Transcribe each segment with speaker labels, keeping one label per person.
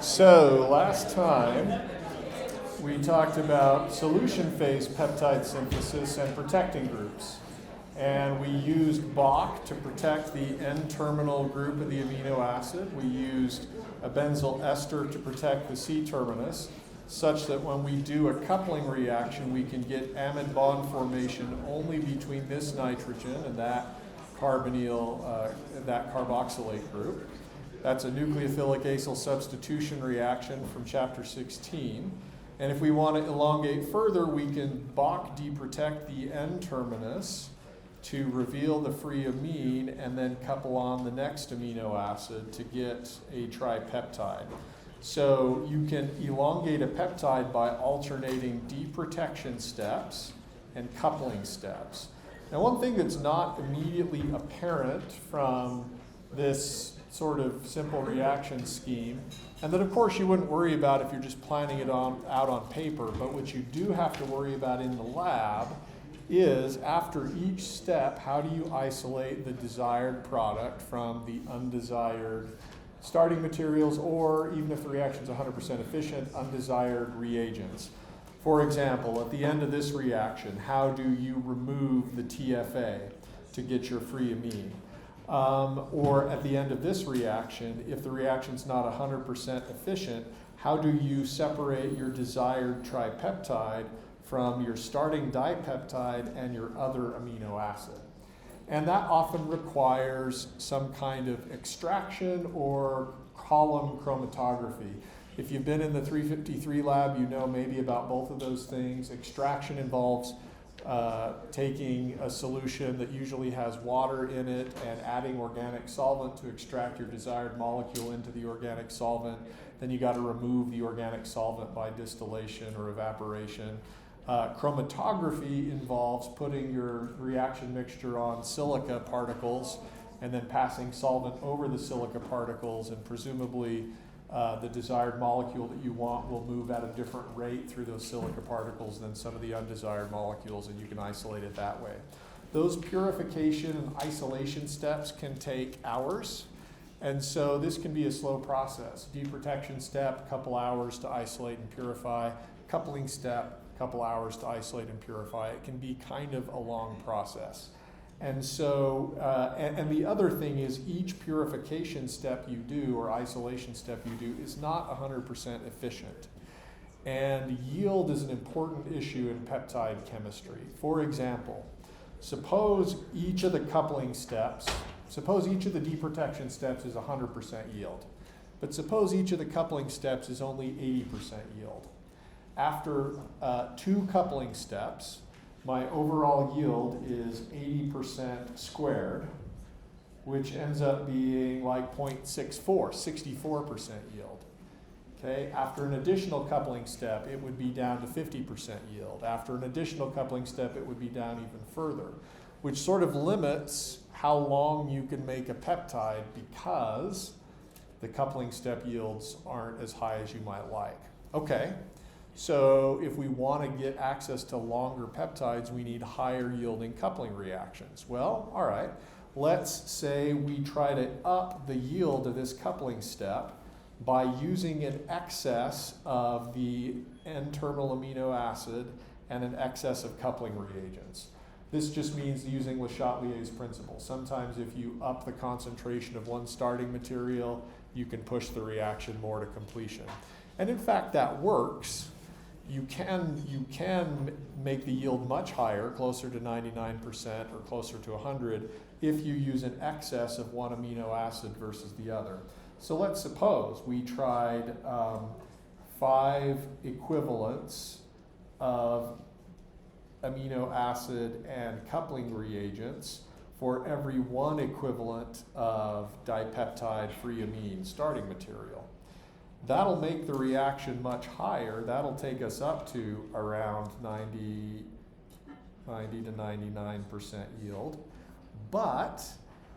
Speaker 1: So last time we talked about solution phase peptide synthesis and protecting groups. And we used Bach to protect the N-terminal group of the amino acid. We used a benzyl ester to protect the C-terminus, such that when we do a coupling reaction, we can get amide bond formation only between this nitrogen and that carbonyl, that carboxylate group. That's a nucleophilic acyl substitution reaction from chapter 16. And if we want to elongate further, we can Bach deprotect the N-terminus to reveal the free amine and then couple on the next amino acid to get a tripeptide. So you can elongate a peptide by alternating deprotection steps and coupling steps. Now, one thing that's not immediately apparent from this sort of simple reaction scheme, and that of course you wouldn't worry about if you're just planning it out on paper, but what you do have to worry about in the lab is after each step, how do you isolate the desired product from the undesired starting materials, or even if the reaction is 100% efficient, undesired reagents. For example, at the end of this reaction, how do you remove the TFA to get your free amine? Or at the end of this reaction, if the reaction's not 100% efficient, how do you separate your desired tripeptide from your starting dipeptide and your other amino acid? And that often requires some kind of extraction or column chromatography. If you've been in the 353 lab, you know maybe about both of those things. Extraction involves taking a solution that usually has water in it and adding organic solvent to extract your desired molecule into the organic solvent. Then you got to remove the organic solvent by distillation or evaporation. Chromatography involves putting your reaction mixture on silica particles and then passing solvent over the silica particles, and presumably the desired molecule that you want will move at a different rate through those silica particles than some of the undesired molecules, and you can isolate it that way. Those purification and isolation steps can take hours, and so this can be a slow process. Deprotection step, couple hours to isolate and purify. Coupling step, couple hours to isolate and purify. It can be kind of a long process. And so, and the other thing is each purification step you do or isolation step you do is not 100% efficient. And yield is an important issue in peptide chemistry. For example, suppose each of the coupling steps, suppose each of the deprotection steps is 100% yield, but suppose each of the coupling steps is only 80% yield. After 2 coupling steps, my overall yield is 80% squared, which ends up being like 0.64, 64% yield. Okay, after an additional coupling step, it would be down to 50% yield. After an additional coupling step, it would be down even further, which sort of limits how long you can make a peptide because the coupling step yields aren't as high as you might like. Okay. So if we want to get access to longer peptides, we need higher yielding coupling reactions. Well, all right, let's say we try to up the yield of this coupling step by using an excess of the N-terminal amino acid and an excess of coupling reagents. This just means using Le Chatelier's principle. Sometimes if you up the concentration of one starting material, you can push the reaction more to completion. And in fact, that works. You can make the yield much higher, closer to 99% or closer to 100, if you use an excess of one amino acid versus the other. So let's suppose we tried 5 equivalents of amino acid and coupling reagents for every 1 equivalent of dipeptide free amine starting material. That'll make the reaction much higher. That'll take us up to around 90 to 99% yield. But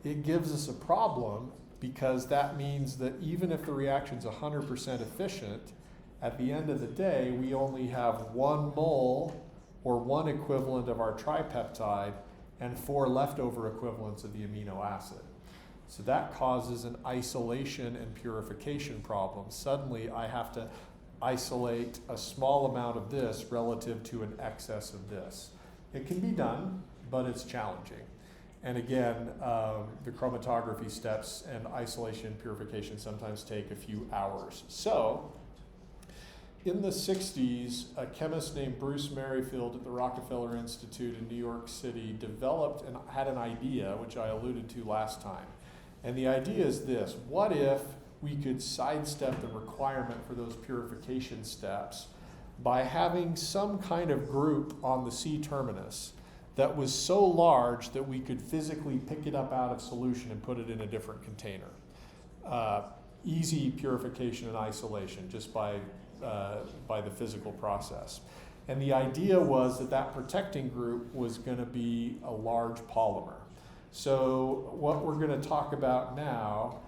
Speaker 1: it gives us a problem because that means that even if the reaction's 100% efficient, at the end of the day, we only have 1 mole or 1 equivalent of our tripeptide and 4 leftover equivalents of the amino acid. So that causes an isolation and purification problem. Suddenly I have to isolate a small amount of this relative to an excess of this. It can be done, but it's challenging. And again, the chromatography steps and isolation and purification sometimes take a few hours. So, in the 60s, a chemist named Bruce Merrifield at the Rockefeller Institute in New York City developed and had an idea, which I alluded to last time. And the idea is this: what if we could sidestep the requirement for those purification steps by having some kind of group on the C-terminus that was so large that we could physically pick it up out of solution and put it in a different container? Easy purification and isolation just by the physical process. And the idea was that that protecting group was going to be a large polymer. So what we're going to talk about now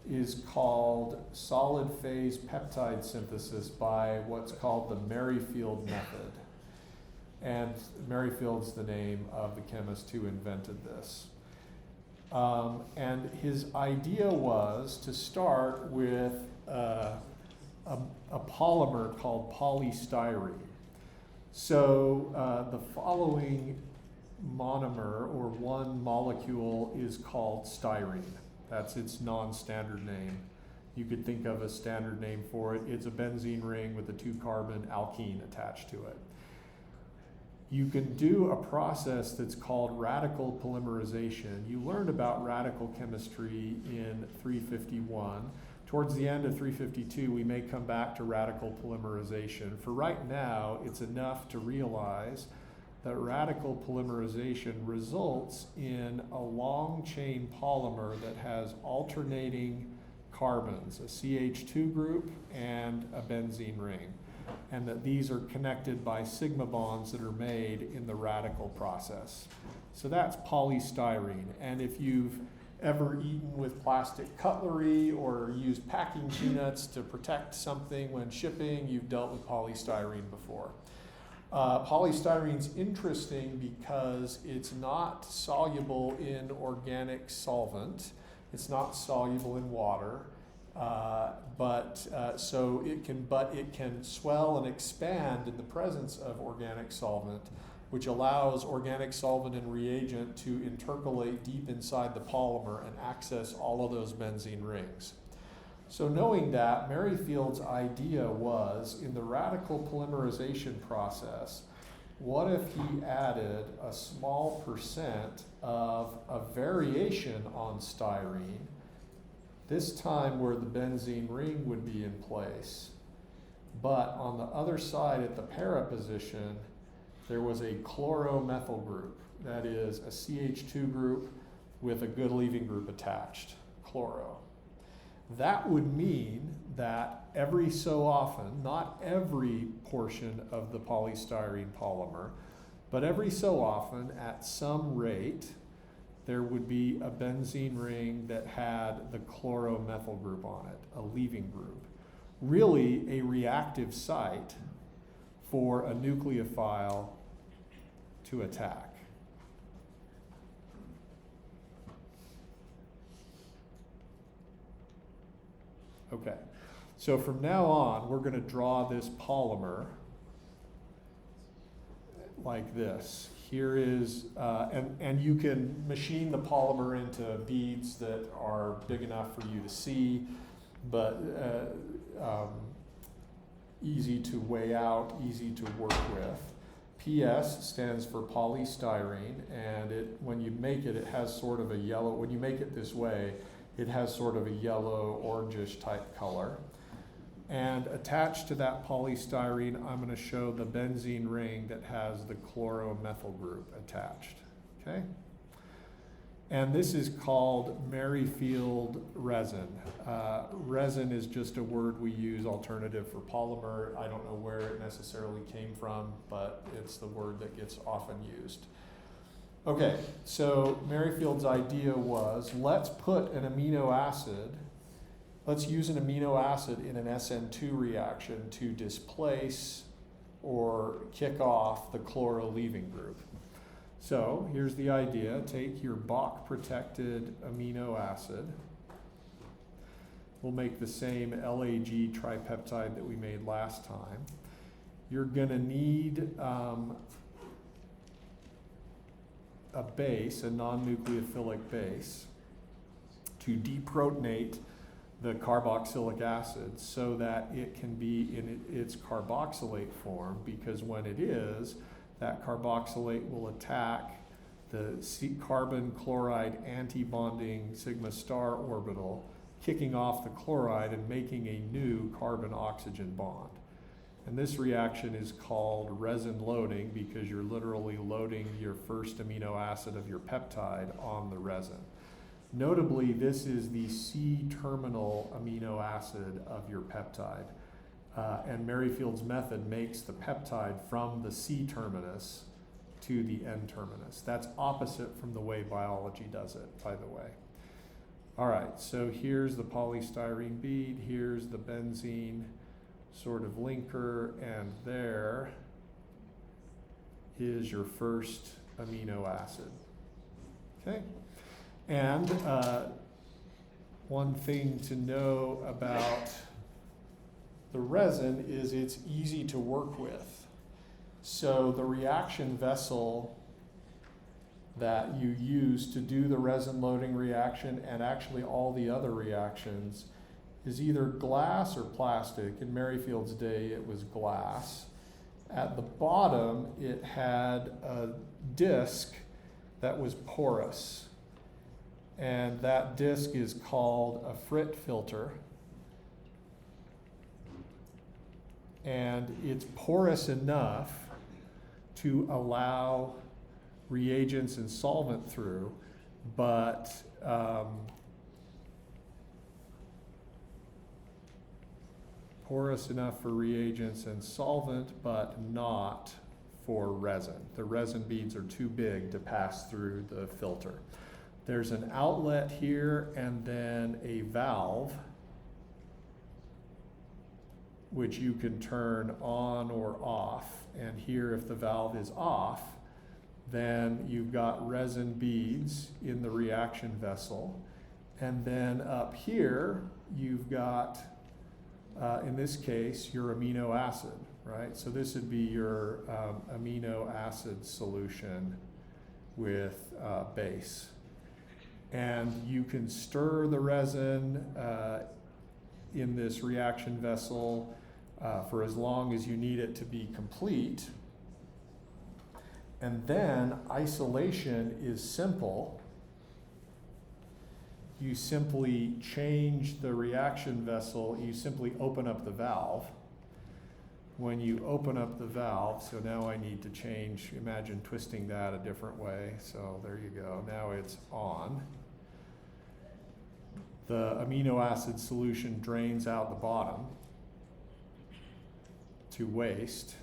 Speaker 1: is called solid phase peptide synthesis by what's called the Merrifield method. And Merrifield's the name of the chemist who invented this. And his idea was to start with a polymer called polystyrene. So the following monomer, or one molecule, is called styrene. That's its non-standard name. You could think of a standard name for it. It's a benzene ring with a 2-carbon alkene attached to it. You can do a process that's called radical polymerization. You learned about radical chemistry in 351. Towards the end of 352, we may come back to radical polymerization. For right now, it's enough to realize that radical polymerization results in a long chain polymer that has alternating carbons, a CH2 group and a benzene ring, and that these are connected by sigma bonds that are made in the radical process. So that's polystyrene. And if you've ever eaten with plastic cutlery or used packing peanuts to protect something when shipping, you've dealt with polystyrene before. Polystyrene's interesting because it's not soluble in organic solvent. It's not soluble in water, but it can swell and expand in the presence of organic solvent, which allows organic solvent and reagent to intercalate deep inside the polymer and access all of those benzene rings. So knowing that, Merrifield's idea was, in the radical polymerization process, what if he added a small percent of a variation on styrene, this time where the benzene ring would be in place, but on the other side at the para position, there was a chloromethyl group, that is a CH2 group with a good leaving group attached, chloro. That would mean that every so often, not every portion of the polystyrene polymer, but every so often at some rate, there would be a benzene ring that had the chloromethyl group on it, a leaving group. Really a reactive site for a nucleophile to attack. Okay, so from now on, we're going to draw this polymer like this. Here is, and you can machine the polymer into beads that are big enough for you to see, but easy to weigh out, easy to work with. PS stands for polystyrene, and when you make it, it has sort of a yellow, when you make it this way, it has sort of a yellow, orangish type color. And attached to that polystyrene, I'm going to show the benzene ring that has the chloromethyl group attached. Okay? And this is called Merrifield resin. Resin is just a word we use alternative for polymer. I don't know where it necessarily came from, but it's the word that gets often used. Okay, so Merrifield's idea was, let's put an amino acid, let's use an amino acid in an SN2 reaction to displace or kick off the chloro leaving group. So here's the idea. Take your Bach-protected amino acid. We'll make the same LAG tripeptide that we made last time. You're going to need a base, a non-nucleophilic base, to deprotonate the carboxylic acid so that it can be in its carboxylate form, because when it is, that carboxylate will attack the carbon chloride anti-bonding sigma star orbital, kicking off the chloride and making a new carbon-oxygen bond. And this reaction is called resin loading because you're literally loading your first amino acid of your peptide on the resin. Notably, this is the C-terminal amino acid of your peptide. And Merrifield's method makes the peptide from the C-terminus to the N-terminus. That's opposite from the way biology does it, by the way. All right, so here's the polystyrene bead, here's the benzene sort of linker, and there is your first amino acid. Okay? And one thing to know about the resin is it's easy to work with. So the reaction vessel that you use to do the resin loading reaction and actually all the other reactions is either glass or plastic. In Merrifield's day, it was glass. At the bottom, it had a disc that was porous. And that disc is called a frit filter. And it's porous enough to allow reagents and solvent through, but porous enough for reagents and solvent, but not for resin. The resin beads are too big to pass through the filter. There's an outlet here and then a valve which you can turn on or off. And here, if the valve is off, then you've got resin beads in the reaction vessel. And then up here, you've got, in this case, your amino acid, right? So this would be your amino acid solution with base. And you can stir the resin in this reaction vessel for as long as you need it to be complete. And then isolation is simple. You simply change the reaction vessel, you simply open up the valve. When you open up the valve, so now I need to change, imagine twisting that a different way. So there you go, now it's on. The amino acid solution drains out the bottom to waste,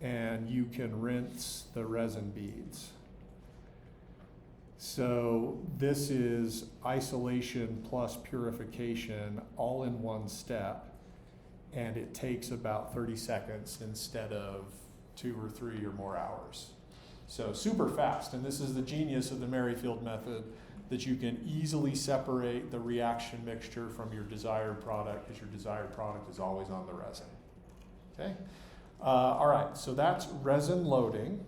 Speaker 1: and you can rinse the resin beads. So this is isolation plus purification all in one step, and it takes about 30 seconds instead of 2 or 3 or more hours. So super fast, and this is the genius of the Merrifield method, that you can easily separate the reaction mixture from your desired product, because your desired product is always on the resin. Okay? All right, so that's resin loading.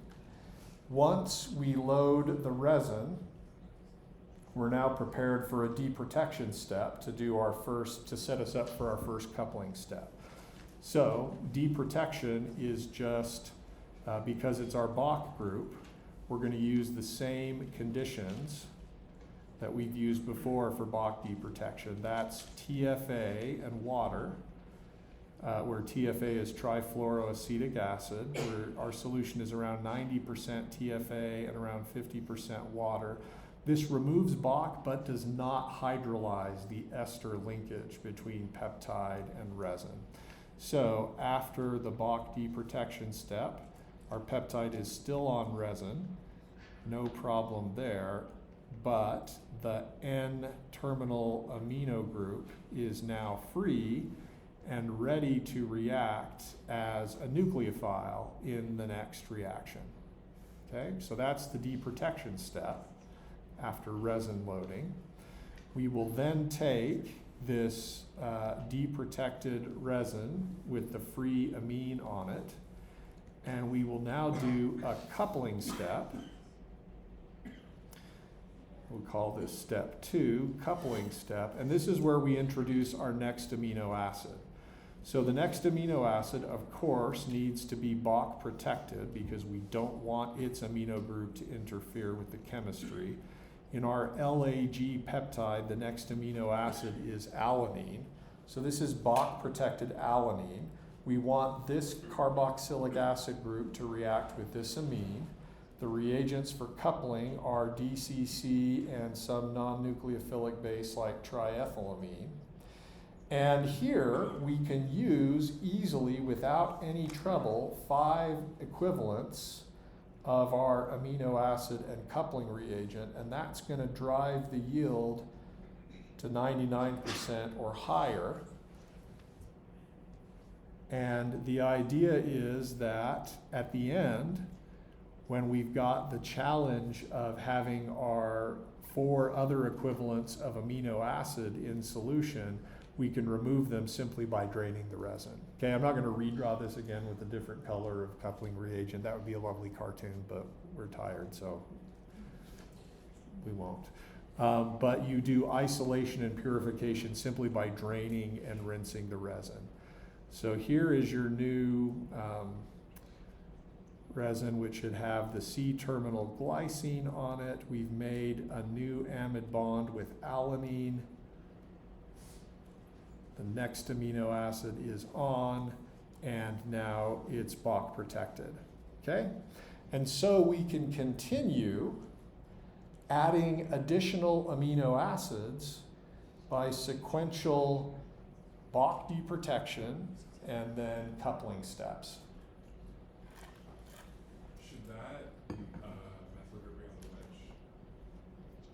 Speaker 1: Once we load the resin, we're now prepared for a deprotection step to set us up for our first coupling step. So deprotection is just, because it's our Bach group, we're going to use the same conditions that we've used before for Bach deprotection. That's TFA and water, where TFA is trifluoroacetic acid, where our solution is around 90% TFA and around 50% water. This removes Bach but does not hydrolyze the ester linkage between peptide and resin. So after the Bach deprotection step, our peptide is still on resin, no problem there, but the N-terminal amino group is now free and ready to react as a nucleophile in the next reaction. Okay, so that's the deprotection step after resin loading. We will then take this deprotected resin with the free amine on it, and we will now do a coupling step. We'll call this step 2, coupling step, and this is where we introduce our next amino acid. So the next amino acid, of course, needs to be Bach protected because we don't want its amino group to interfere with the chemistry. In our LAG peptide, the next amino acid is alanine. So this is Bach protected alanine. We want this carboxylic acid group to react with this amine. The reagents for coupling are DCC and some non-nucleophilic base like triethylamine. And here we can use easily, without any trouble, 5 equivalents of our amino acid and coupling reagent, and that's going to drive the yield to 99% or higher. And the idea is that at the end, when we've got the challenge of having our 4 other equivalents of amino acid in solution, we can remove them simply by draining the resin. Okay, I'm not going to redraw this again with a different color of coupling reagent. That would be a lovely cartoon, but we're tired, so we won't. But you do isolation and purification simply by draining and rinsing the resin. So here is your new resin, which should have the C-terminal glycine on it. We've made a new amide bond with alanine. The next amino acid is on, and now it's Bach protected. Okay? And so we can continue adding additional amino acids by sequential Bach deprotection and then coupling steps.
Speaker 2: Should that methyl group be on the wedge?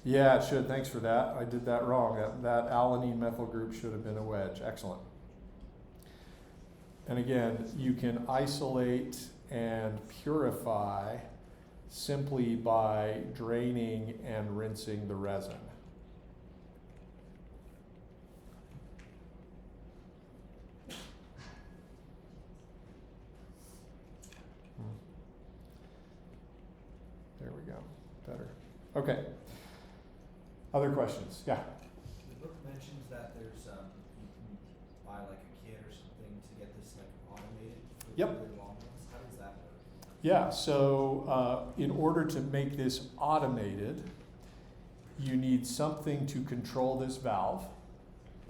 Speaker 1: Yeah, it should. Thanks for that. I did that wrong. That alanine methyl group should have been a wedge. Excellent. And again, you can isolate and purify simply by draining and rinsing the resin. There we go. Better. Okay. Other questions? Yeah.
Speaker 3: The book mentions that there's you can buy like a kit or something to get this like automated for
Speaker 1: Yep.
Speaker 3: really long ones. How does that work?
Speaker 1: Yeah, so in order to make this automated, you need something to control this valve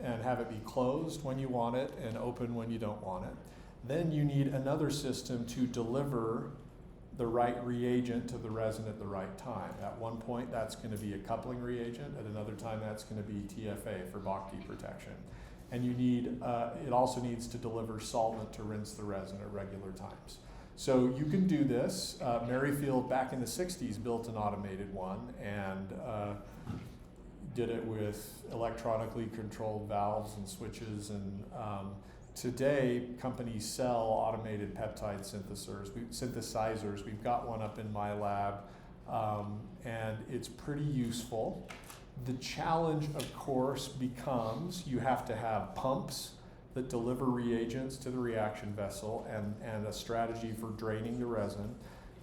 Speaker 1: and have it be closed when you want it and open when you don't want it. Then you need another system to deliver the right reagent to the resin at the right time. At one point, that's going to be a coupling reagent. At another time, that's going to be TFA for Bach deprotection. And you need, it also needs to deliver solvent to rinse the resin at regular times. So you can do this. Merrifield back in the 60s built an automated one and did it with electronically controlled valves and switches. And today, companies sell automated peptide synthesizers. We've got one up in my lab, and it's pretty useful. The challenge, of course, becomes you have to have pumps that deliver reagents to the reaction vessel and a strategy for draining the resin.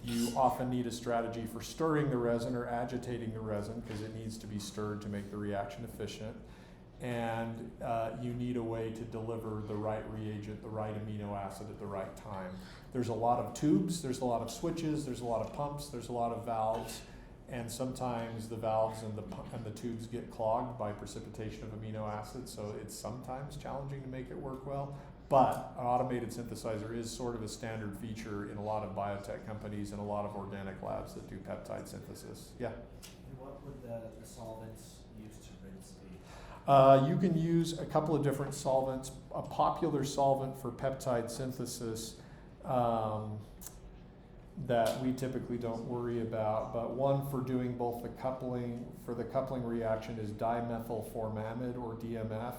Speaker 1: You often need a strategy for stirring the resin or agitating the resin because it needs to be stirred to make the reaction efficient. And you need a way to deliver the right reagent, the right amino acid at the right time. There's a lot of tubes, there's a lot of switches, there's a lot of pumps, there's a lot of valves, and sometimes the valves and the tubes get clogged by precipitation of amino acids, so it's sometimes challenging to make it work well. But an automated synthesizer is sort of a standard feature in a lot of biotech companies and a lot of organic labs that do peptide synthesis. Yeah?
Speaker 3: And what would the solvents used to rinse be?
Speaker 1: You can use a couple of different solvents. A popular solvent for peptide synthesis that we typically don't worry about, but one for doing both the coupling reaction is dimethylformamide or DMF.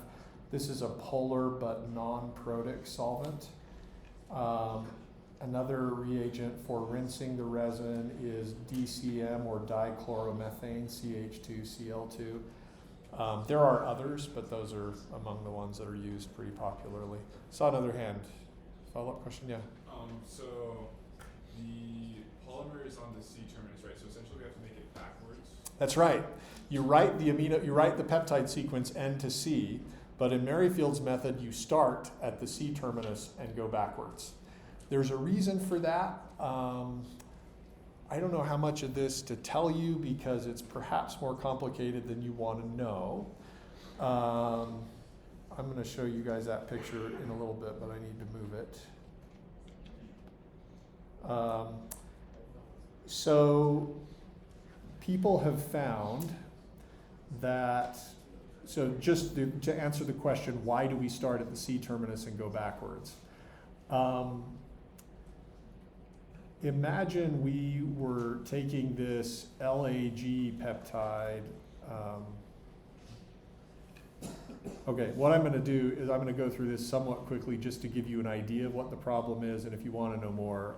Speaker 1: This is a polar but non-protic solvent. Another reagent for rinsing the resin is DCM or dichloromethane, CH2Cl2. There are others, but those are among the ones that are used pretty popularly. Saw another hand. Follow-up question? Yeah.
Speaker 2: So the polymer is on the C terminus, right? So essentially we have to make it backwards.
Speaker 1: That's right. You write the peptide sequence N to C, but in Merrifield's method, you start at the C terminus and go backwards. There's a reason for that. I don't know how much of this to tell you because it's perhaps more complicated than you want to know. I'm going to show you guys that picture in a little bit, but I need to move it. So people have found that, so just to answer the question, why do we start at the C terminus and go backwards? Imagine we were taking this LAG peptide. Okay, what I'm going to do is I'm going to go through this somewhat quickly just to give you an idea of what the problem is, and if you want to know more,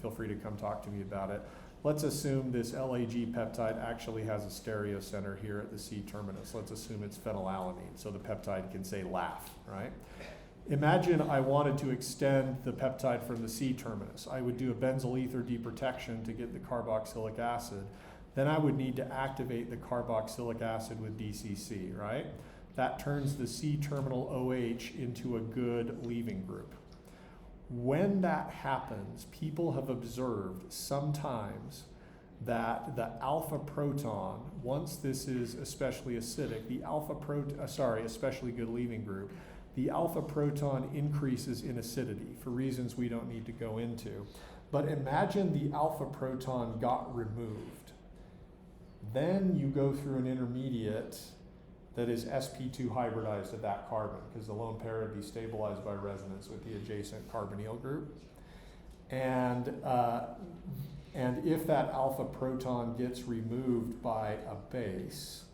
Speaker 1: feel free to come talk to me about it. Let's assume this LAG peptide actually has a stereocenter here at the C terminus. Let's assume it's phenylalanine, so the peptide can say laugh, right? Imagine I wanted to extend the peptide from the C terminus. I would do a benzyl ether deprotection to get the carboxylic acid. Then I would need to activate the carboxylic acid with DCC, right? That turns the C terminal OH into a good leaving group. When that happens, people have observed sometimes that the alpha proton, once this is especially acidic, the especially good leaving group, the alpha proton increases in acidity for reasons we don't need to go into. But imagine the alpha proton got removed. Then you go through an intermediate that is sp2 hybridized at that carbon, because the lone pair would be stabilized by resonance with the adjacent carbonyl group. And if that alpha proton gets removed by a base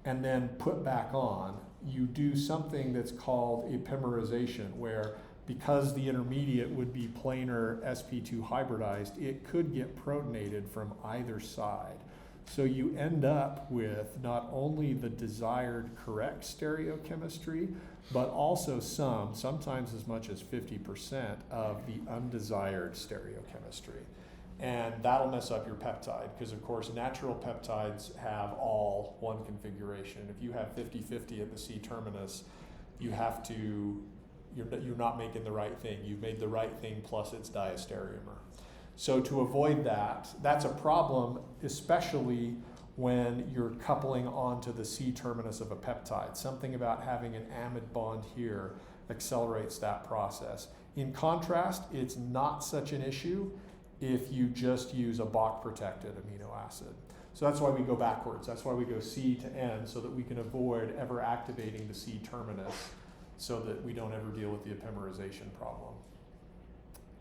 Speaker 1: and then put back on, you do something that's called epimerization, where because the intermediate would be planar sp2 hybridized, it could get protonated from either side. So you end up with not only the desired correct stereochemistry, but also sometimes as much as 50% of the undesired stereochemistry. And that'll mess up your peptide, because of course natural peptides have all one configuration. If you have 50-50 at the C terminus, you're not making the right thing. You've made the right thing plus its diastereomer. So to avoid that, that's a problem, especially when you're coupling onto the C terminus of a peptide. Something about having an amide bond here accelerates that process. In contrast, it's not such an issue if you just use a Bach-protected amino acid. So that's why we go backwards. That's why we go C to N, so that we can avoid ever activating the C terminus, so that we don't ever deal with the epimerization problem.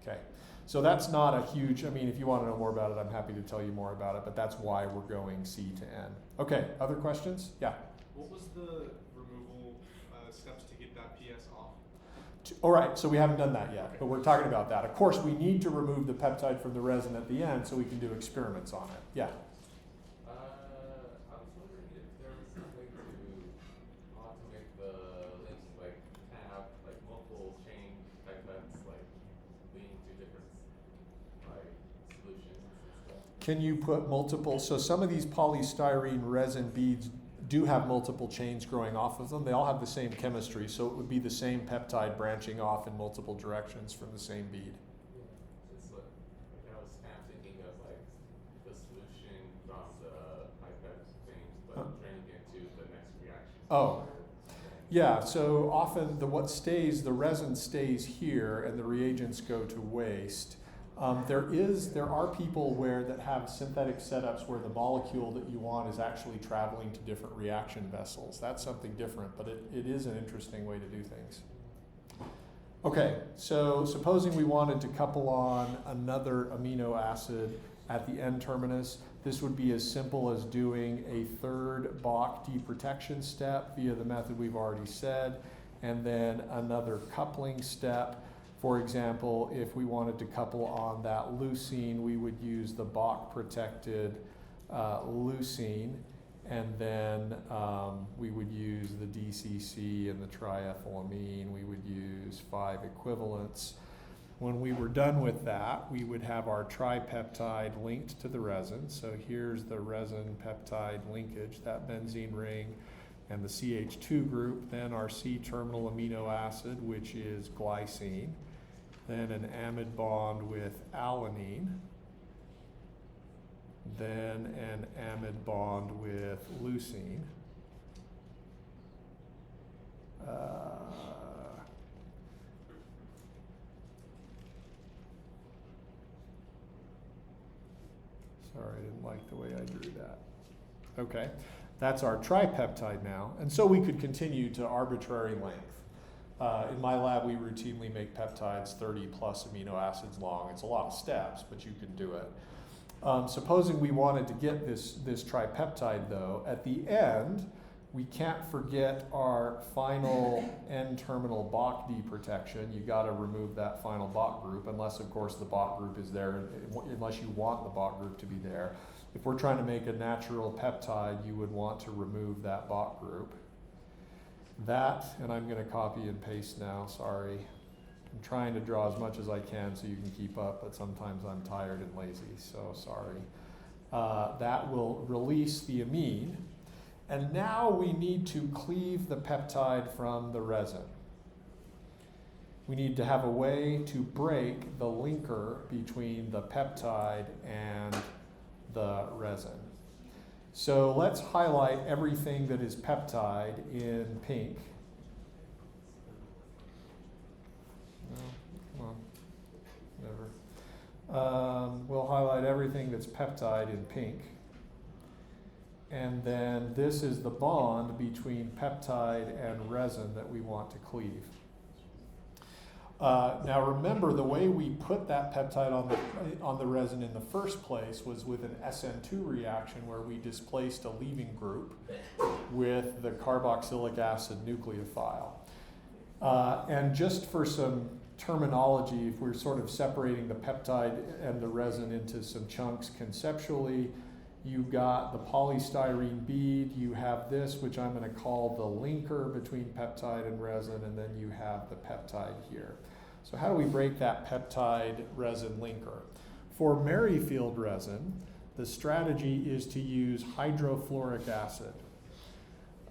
Speaker 1: Okay, so that's not a huge, if you want to know more about it, I'm happy to tell you more about it, but that's why we're going C to N. Okay, other questions? Yeah?
Speaker 4: What was the removal steps to get that PS off?
Speaker 1: All right, so we haven't done that yet, but we're talking about that. Of course, we need to remove the peptide from the resin at the end so we can do experiments on it. Yeah?
Speaker 5: I was wondering if there was some way to automate the links, like have like multiple chain pipettes, like leading to different solutions and stuff.
Speaker 1: Can you put multiple, so some of these polystyrene resin beads do have multiple chains growing off of them. They all have the same chemistry, so it would be the same peptide branching off in multiple directions from the same bead.
Speaker 5: It's like I was kind of thinking of like the solution from the pipette things, but draining it to the next reaction.
Speaker 1: Oh, yeah, so often the resin stays here and the reagents go to waste. There are people that have synthetic setups where the molecule that you want is actually traveling to different reaction vessels. That's something different, but it is an interesting way to do things. Okay, so supposing we wanted to couple on another amino acid at the N terminus, this would be as simple as doing a third Bach deprotection step via the method we've already said, and then another coupling step. For example, if we wanted to couple on that leucine, we would use the Bach protected leucine, and then we would use the DCC and the triethylamine. We would use 5 equivalents. When we were done with that, we would have our tripeptide linked to the resin. So here's the resin peptide linkage, that benzene ring and the CH2 group, then our C-terminal amino acid, which is glycine, then an amide bond with alanine, then an amide bond with leucine. Sorry, I didn't like the way I drew that. Okay, that's our tripeptide now. And so we could continue to arbitrary length. In my lab, we routinely make peptides 30 plus amino acids long. It's a lot of steps, but you can do it. Supposing we wanted to get this tripeptide though, at the end, we can't forget our final N-terminal Bach D protection. You gotta remove that final Bach group, unless of course the Bach group is there, unless you want the Bach group to be there. If we're trying to make a natural peptide, you would want to remove that Bach group. That, and I'm gonna copy and paste now, sorry. I'm trying to draw as much as I can so you can keep up, but sometimes I'm tired and lazy, so sorry. That will release the amine. And now we need to cleave the peptide from the resin. We need to have a way to break the linker between the peptide and the resin. So let's highlight everything that is peptide in pink. No, come on, whatever. We'll highlight everything that's peptide in pink. And then this is the bond between peptide and resin that we want to cleave. Now remember, the way we put that peptide on the resin in the first place was with an SN2 reaction where we displaced a leaving group with the carboxylic acid nucleophile. And just for some terminology, if we're sort of separating the peptide and the resin into some chunks conceptually, you've got the polystyrene bead, you have this, which I'm going to call the linker between peptide and resin, and then you have the peptide here. So how do we break that peptide resin linker? For Merrifield resin, the strategy is to use hydrofluoric acid.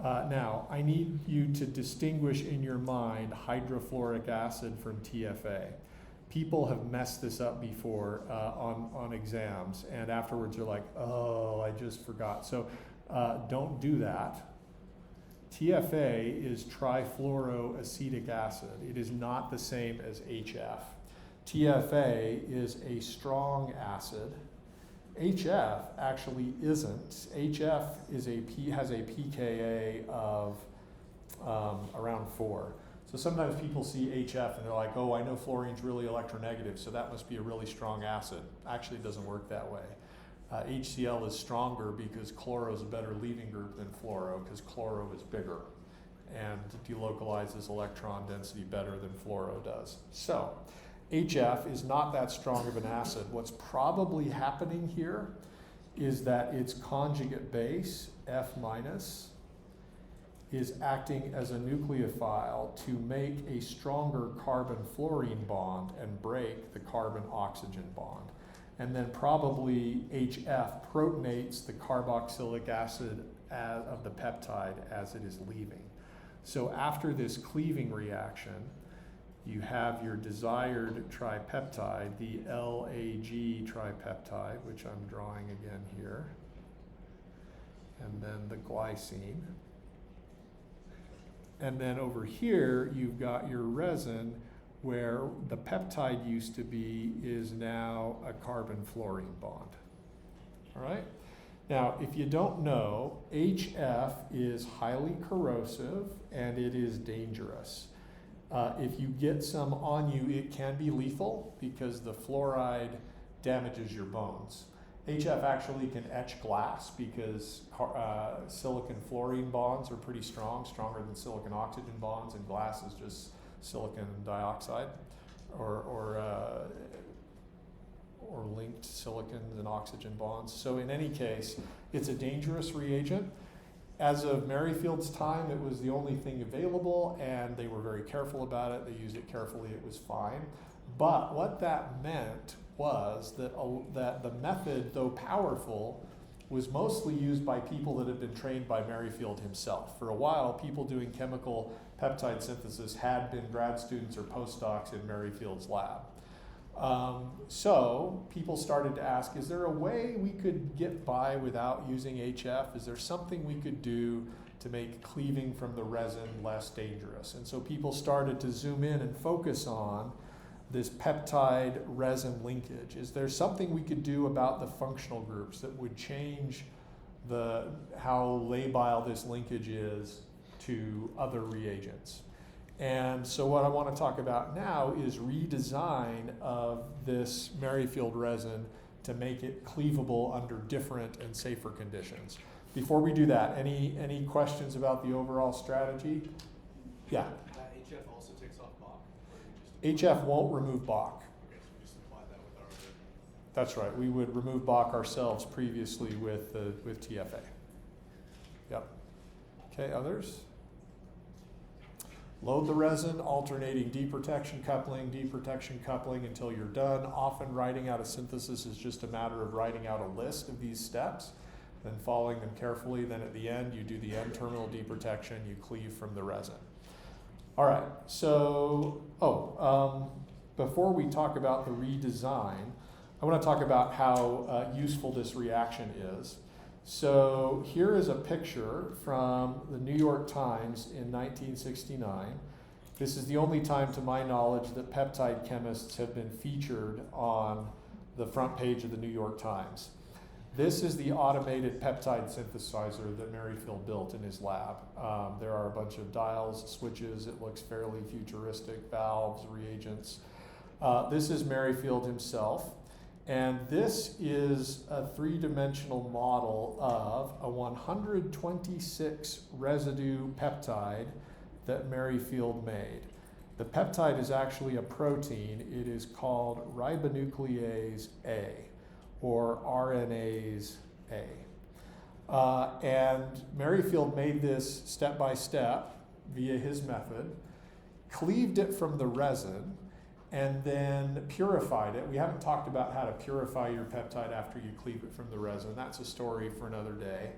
Speaker 1: Now, I need you to distinguish in your mind hydrofluoric acid from TFA. People have messed this up before on exams, and afterwards you're like, oh, I just forgot. So don't do that. TFA is trifluoroacetic acid. It is not the same as HF. TFA is a strong acid. HF actually isn't. HF has a pKa of around 4. So sometimes people see HF and they're like, oh, I know fluorine's really electronegative, so that must be a really strong acid. Actually, it doesn't work that way. HCl is stronger because chloro is a better leaving group than fluoro, because chloro is bigger and delocalizes electron density better than fluoro does. So HF is not that strong of an acid. What's probably happening here is that its conjugate base, F minus, is acting as a nucleophile to make a stronger carbon-fluorine bond and break the carbon-oxygen bond. And then probably HF protonates the carboxylic acid of the peptide as it is leaving. So after this cleaving reaction, you have your desired tripeptide, the LAG tripeptide, which I'm drawing again here, and then the glycine. And then over here, you've got your resin, where the peptide used to be is now a carbon-fluorine bond. All right? Now, if you don't know, HF is highly corrosive and it is dangerous. If you get some on you, it can be lethal because the fluoride damages your bones. HF actually can etch glass because silicon-fluorine bonds are pretty strong, stronger than silicon-oxygen bonds, and glass is just silicon dioxide. or linked silicons and oxygen bonds. So in any case, it's a dangerous reagent. As of Merrifield's time, it was the only thing available, and they were very careful about it. They used it carefully, it was fine. But what that meant was that, that the method, though powerful, was mostly used by people that had been trained by Merrifield himself. For a while, people doing chemical peptide synthesis had been grad students or postdocs in Merrifield's lab. So people started to ask, is there a way we could get by without using HF? Is there something we could do to make cleaving from the resin less dangerous? And so people started to zoom in and focus on this peptide resin linkage. Is there something we could do about the functional groups that would change how labile this linkage is to other reagents? And so what I want to talk about now is redesign of this Merrifield resin to make it cleavable under different and safer conditions. Before we do that, any questions about the overall strategy? Yeah.
Speaker 4: That HF also takes off Bach? Or you just
Speaker 1: HF won't remove Bach.
Speaker 4: okay, so we just apply that with our other.
Speaker 1: That's right. We would remove Bach ourselves previously with TFA. Yep. Okay, others? Load the resin, alternating deprotection coupling until you're done. Often writing out a synthesis is just a matter of writing out a list of these steps, then following them carefully. Then at the end, you do the N-terminal deprotection, you cleave from the resin. All right, so, before we talk about the redesign, I want to talk about how useful this reaction is. So here is a picture from the New York Times in 1969. This is the only time, to my knowledge, that peptide chemists have been featured on the front page of the New York Times. This is the automated peptide synthesizer that Merrifield built in his lab. There are a bunch of dials, switches. It looks fairly futuristic, valves, reagents. This is Merrifield himself. And this is a three-dimensional model of a 126 residue peptide that Merrifield made. The peptide is actually a protein. It is called ribonuclease A, or RNase A. And Merrifield made this step by step via his method, cleaved it from the resin, and then purified it. We haven't talked about how to purify your peptide after you cleave it from the resin. That's a story for another day.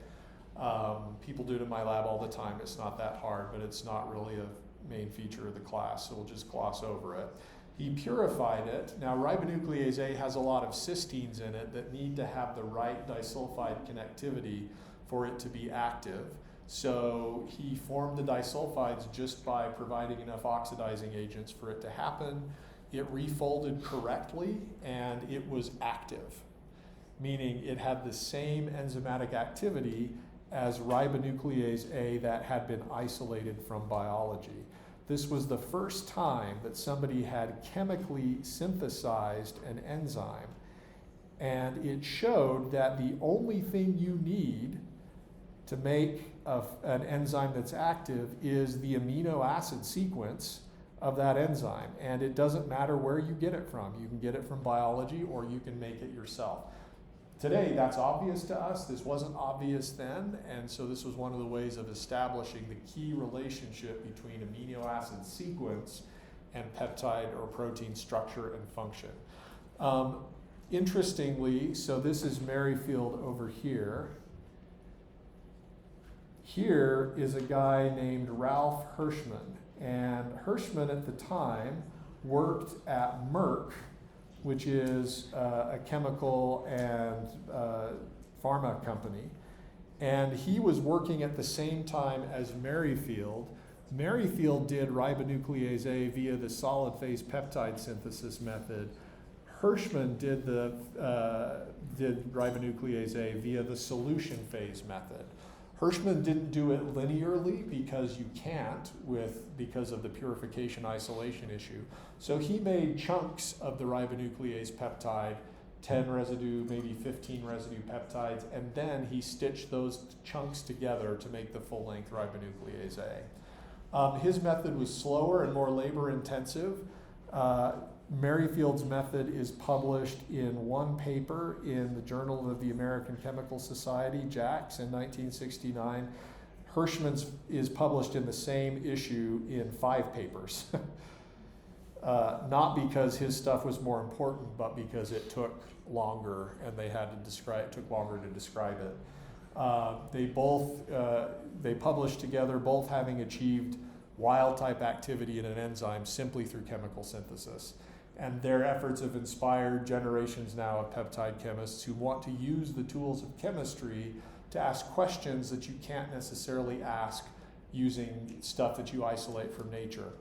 Speaker 1: People do it in my lab all the time. It's not that hard, but it's not really a main feature of the class, so we'll just gloss over it. He purified it. Now, ribonuclease A has a lot of cysteines in it that need to have the right disulfide connectivity for it to be active. So he formed the disulfides just by providing enough oxidizing agents for it to happen. It refolded correctly, and it was active, meaning it had the same enzymatic activity as ribonuclease A that had been isolated from biology. This was the first time that somebody had chemically synthesized an enzyme, and it showed that the only thing you need to make an enzyme that's active is the amino acid sequence of that enzyme. And it doesn't matter where you get it from. You can get it from biology, or you can make it yourself. Today, that's obvious to us. This wasn't obvious then, and so this was one of the ways of establishing the key relationship between amino acid sequence and peptide or protein structure and function. Interestingly, so this is Merrifield over here. Here is a guy named Ralph Hirschman. And Hirschman at the time worked at Merck, which is a chemical and pharma company. And he was working at the same time as Merrifield. Merrifield did ribonuclease A via the solid phase peptide synthesis method. Hirschman did ribonuclease A via the solution phase method. Hirschman didn't do it linearly because you can't because of the purification isolation issue. So he made chunks of the ribonuclease peptide, 10 residue, maybe 15 residue peptides, and then he stitched those chunks together to make the full-length ribonuclease A. His method was slower and more labor-intensive. Merrifield's method is published in one paper in the Journal of the American Chemical Society, JACS, in 1969. Hirschman's is published in the same issue in 5 papers. Not because his stuff was more important, but because it took longer and they had to describe, it took longer to describe it. They published together, both having achieved wild type activity in an enzyme simply through chemical synthesis. And their efforts have inspired generations now of peptide chemists who want to use the tools of chemistry to ask questions that you can't necessarily ask using stuff that you isolate from nature.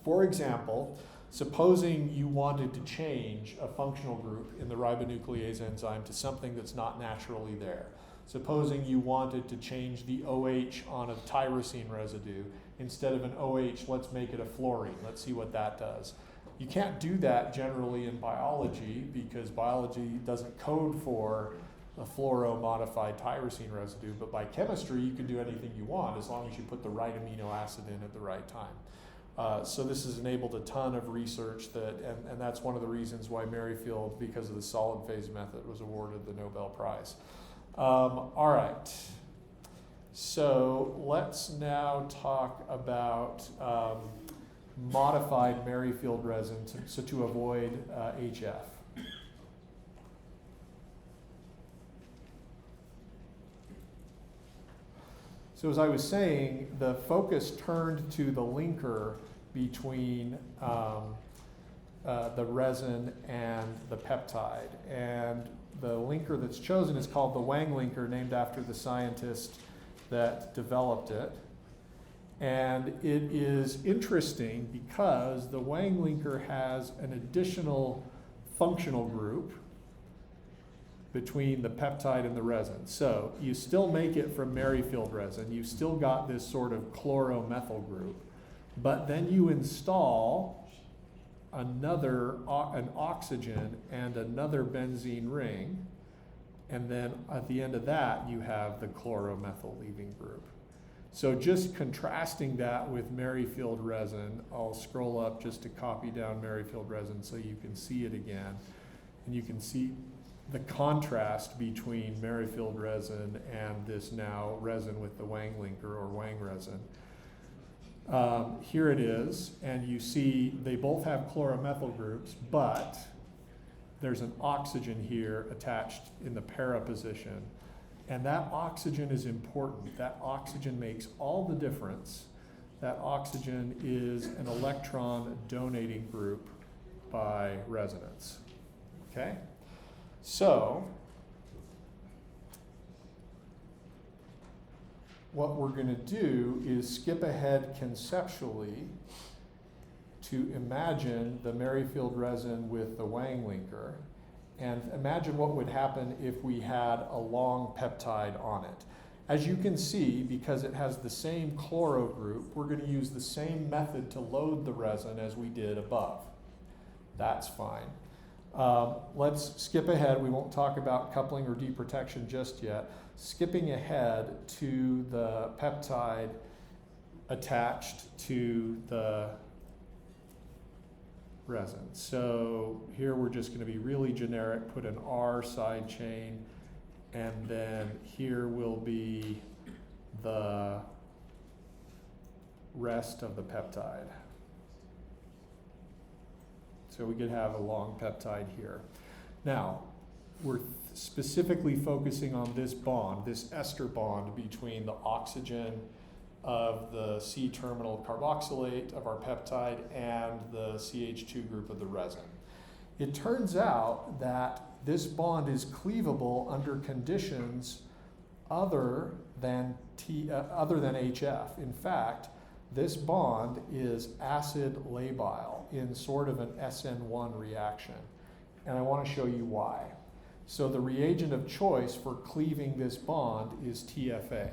Speaker 1: For example, supposing you wanted to change a functional group in the ribonuclease enzyme to something that's not naturally there. Supposing you wanted to change the OH on a tyrosine residue. Instead of an OH, let's make it a fluorine. Let's see what that does. You can't do that generally in biology because biology doesn't code for a fluoro-modified tyrosine residue, but by chemistry you can do anything you want as long as you put the right amino acid in at the right time. So this has enabled a ton of research and that's one of the reasons why Merrifield, because of the solid phase method, was awarded the Nobel Prize. All right, so let's now talk about modified Merrifield resin to avoid HF. So as I was saying, the focus turned to the linker between the resin and the peptide. And the linker that's chosen is called the Wang linker, named after the scientist that developed it. And it is interesting because the Wang linker has an additional functional group between the peptide and the resin. So you still make it from Merrifield resin. You've still got this sort of chloromethyl group. But then you install an oxygen and another benzene ring. And then at the end of that, you have the chloromethyl leaving group. So just contrasting that with Merrifield resin, I'll scroll up just to copy down Merrifield resin so you can see it again. And you can see the contrast between Merrifield resin and this now resin with the Wang linker or Wang resin. Here it is, and you see they both have chloromethyl groups, but there's an oxygen here attached in the para position. And that oxygen is important. That oxygen makes all the difference. That oxygen is an electron donating group by resonance. Okay? So, what we're going to do is skip ahead conceptually to imagine the Merrifield resin with the Wang linker, and imagine what would happen if we had a long peptide on it. As you can see, because it has the same chloro group, we're going to use the same method to load the resin as we did above. That's fine. Let's skip ahead. We won't talk about coupling or deprotection just yet. Skipping ahead to the peptide attached to the resin. So here we're just going to be really generic, put an R side chain, and then here will be the rest of the peptide. So we could have a long peptide here. Now, we're specifically focusing on this bond, this ester bond between the oxygen of the C-terminal carboxylate of our peptide and the CH2 group of the resin. It turns out that this bond is cleavable under conditions other than HF. In fact, this bond is acid labile in sort of an SN1 reaction. And I want to show you why. So the reagent of choice for cleaving this bond is TFA.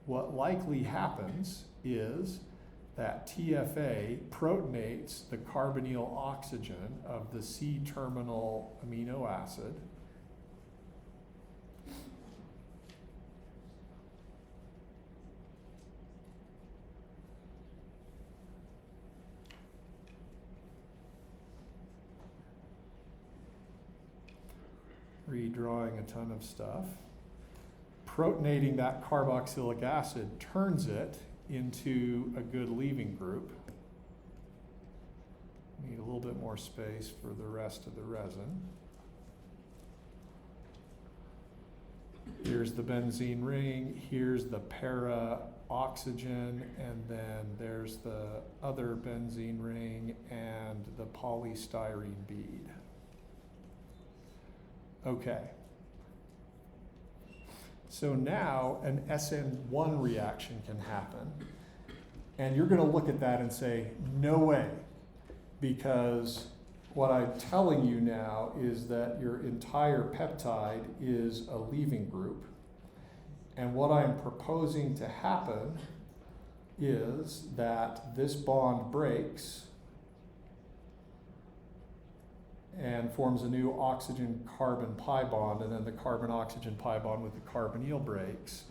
Speaker 1: What likely happens is that TFA protonates the carbonyl oxygen of the C-terminal amino acid. redrawing a ton of stuff. Protonating that carboxylic acid turns it into a good leaving group. Need a little bit more space for the rest of the resin. Here's the benzene ring, here's the para-oxygen, and then there's the other benzene ring and the polystyrene bead. Okay. So now an SN1 reaction can happen. And you're going to look at that and say, no way. Because what I'm telling you now is that your entire peptide is a leaving group. And what I'm proposing to happen is that this bond breaks and forms a new oxygen-carbon pi bond, and then the carbon-oxygen pi bond with the carbonyl breaks.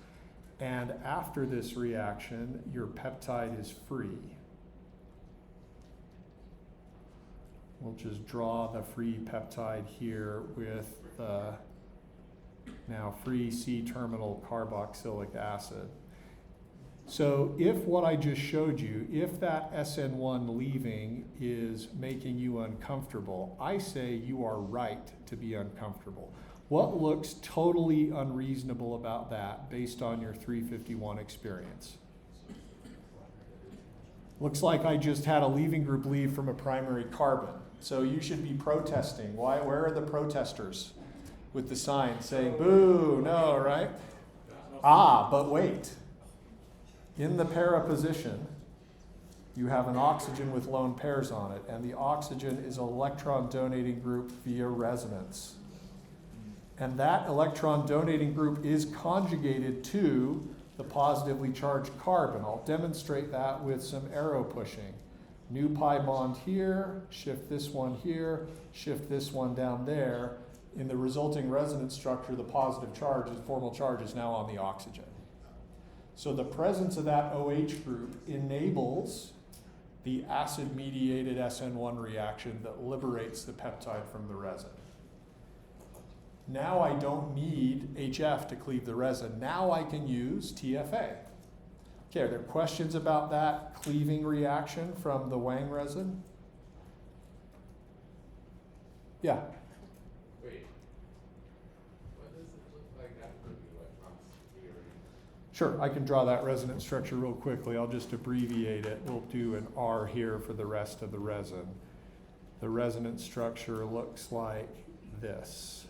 Speaker 1: And after this reaction, your peptide is free. We'll just draw the free peptide here with the now free C-terminal carboxylic acid. So if what I just showed you, if that SN1 leaving is making you uncomfortable, I say you are right to be uncomfortable. What looks totally unreasonable about that based on your 351 experience? Looks like I just had a leaving group leave from a primary carbon. So you should be protesting. Why? Where are the protesters with the sign saying, boo, no, right? Ah, but wait. In the para position, you have an oxygen with lone pairs on it, and the oxygen is an electron donating group via resonance. And that electron donating group is conjugated to the positively charged carbon. I'll demonstrate that with some arrow pushing. New pi bond here, shift this one here, shift this one down there. In the resulting resonance structure, the positive charge, formal charge, is now on the oxygen. So the presence of that OH group enables the acid-mediated SN1 reaction that liberates the peptide from the resin. Now I don't need HF to cleave the resin. Now I can use TFA. Okay, are there questions about that cleaving reaction from the Wang resin? Yeah.
Speaker 5: Wait. What does it look like after the electrons clearing?
Speaker 1: Sure, I can draw that resonance structure real quickly. I'll just abbreviate it. We'll do an R here for the rest of the resin. The resonance structure looks like this.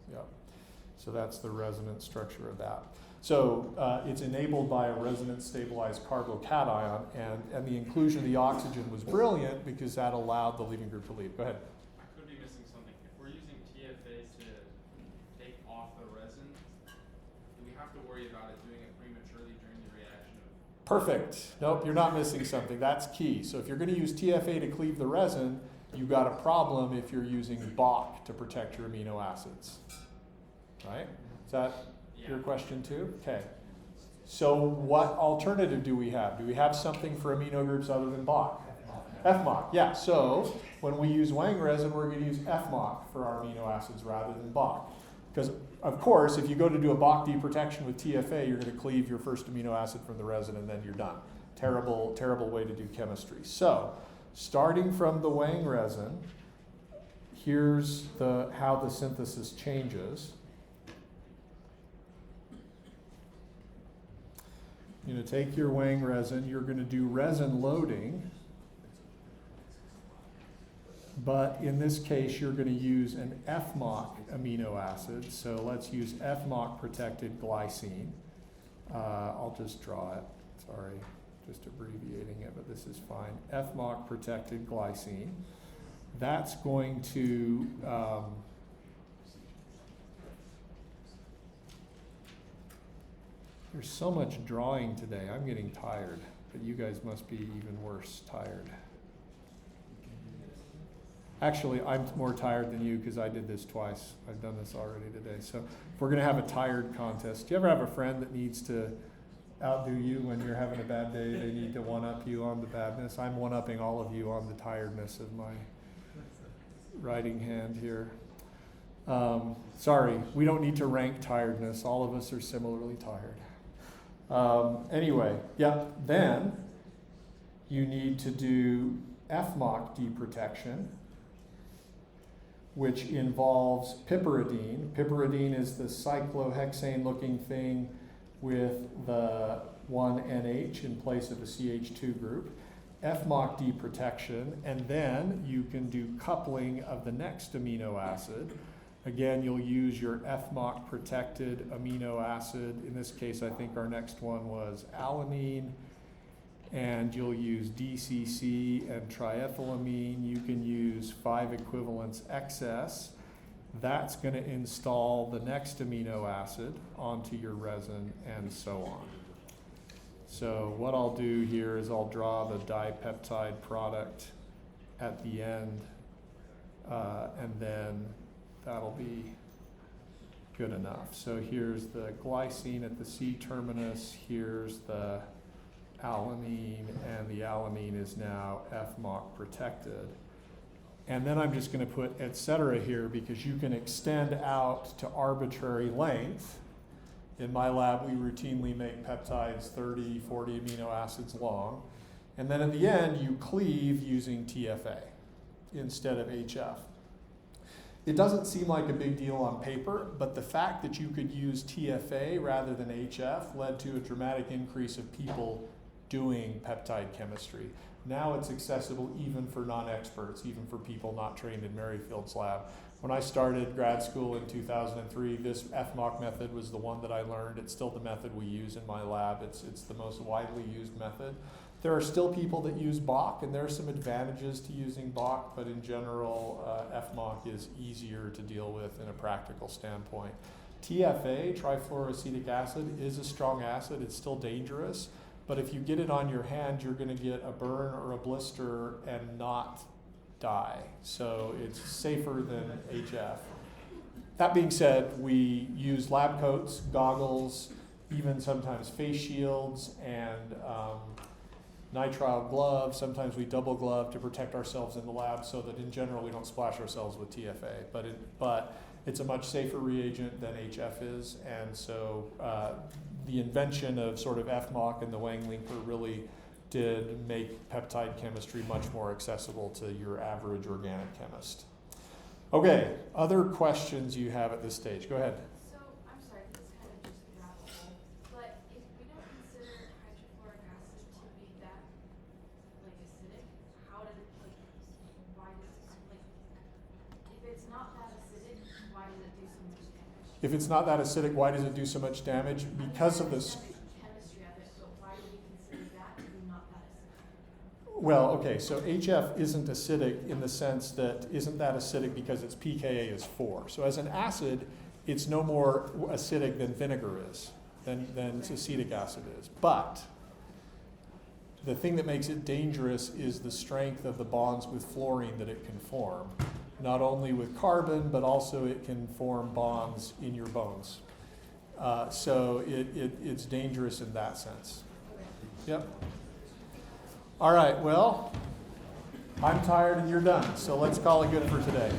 Speaker 1: Yep. So that's the resonance structure of that. So it's enabled by a resonance stabilized carbocation, and the inclusion of the oxygen was brilliant because that allowed the leaving group to leave. Go ahead.
Speaker 4: I could be missing something. If we're using TFA to take off the resin, do we have to worry about it doing it prematurely during the reaction of?
Speaker 1: Perfect. Nope, you're not missing something. That's key. So if you're going to use TFA to cleave the resin, you've got a problem if you're using BOC to protect your amino acids. Right? Is that your question too? Okay. So what alternative do we have? Do we have something for amino groups other than BOC? FMOC. Yeah. So when we use Wang resin, we're going to use FMOC for our amino acids rather than BOC. Because, of course, if you go to do a BOC deprotection with TFA, you're going to cleave your first amino acid from the resin and then you're done. Terrible, terrible way to do chemistry. So starting from the Wang resin, here's how the synthesis changes. You're going to take your Wang resin, you're going to do resin loading, but in this case you're going to use an FMOC amino acid, so let's use FMOC protected glycine. I'll just draw it, sorry, just abbreviating it, but this is fine. FMOC protected glycine. That's going to there's so much drawing today. I'm getting tired, but you guys must be even worse tired. Actually, I'm more tired than you because I did this twice. I've done this already today. So if we're going to have a tired contest, do you ever have a friend that needs to outdo you when you're having a bad day. They need to one-up you on the badness. I'm one-upping all of you on the tiredness of my writing hand here. Sorry, we don't need to rank tiredness. All of us are similarly tired. Anyway, yeah, then you need to do FMOC deprotection, which involves piperidine. Piperidine is the cyclohexane-looking thing with the 1NH in place of a CH2 group. FMOC deprotection, and then you can do coupling of the next amino acid. Again, you'll use your FMOC protected amino acid. In this case, I think our next one was alanine. And you'll use DCC and triethylamine. You can use 5 equivalents excess. That's going to install the next amino acid onto your resin and so on. So what I'll do here is I'll draw the dipeptide product at the end, and then that'll be good enough. So here's the glycine at the C terminus, here's the alanine, and the alanine is now FMOC protected. And then I'm just going to put et cetera here because you can extend out to arbitrary length. In my lab, we routinely make peptides 30, 40 amino acids long. And then at the end, you cleave using TFA instead of HF. It doesn't seem like a big deal on paper, but the fact that you could use TFA rather than HF led to a dramatic increase of people doing peptide chemistry. Now it's accessible even for non-experts, even for people not trained in Merrifield's lab. When I started grad school in 2003, this FMOC method was the one that I learned. It's still the method we use in my lab. It's the most widely used method. There are still people that use Bach, and there are some advantages to using Bach, but in general, FMOC is easier to deal with in a practical standpoint. TFA, trifluoroacetic acid, is a strong acid. It's still dangerous, but if you get it on your hand, you're going to get a burn or a blister and not die. So it's safer than HF. That being said, we use lab coats, goggles, even sometimes face shields, and nitrile gloves. Sometimes we double glove to protect ourselves in the lab so that in general we don't splash ourselves with TFA. But it's a much safer reagent than HF is, and so the invention of sort of FMOC and the Wang linker really did make peptide chemistry much more accessible to your average organic chemist. Okay, other questions you have at this stage? Go ahead.
Speaker 6: So, I'm sorry, this is kind of just a rabbit hole, but if we don't consider hydrofluoric acid to be that, like, acidic, how does it, like, why does it, like, if it's not that acidic, why does it do so much damage?
Speaker 1: If it's not that acidic, why does it do so much damage? Because of this.
Speaker 6: Chemistry of it, but why do we consider that to be not that acidic?
Speaker 1: Well, okay, so HF isn't acidic in the sense that isn't that acidic because its pKa is 4. So as an acid, it's no more acidic than vinegar is, than acetic acid is. But the thing that makes it dangerous is the strength of the bonds with fluorine that it can form. Not only with carbon, but also it can form bonds in your bones. So it's dangerous in that sense. Yep. All right, well, I'm tired and you're done, so let's call it good for today.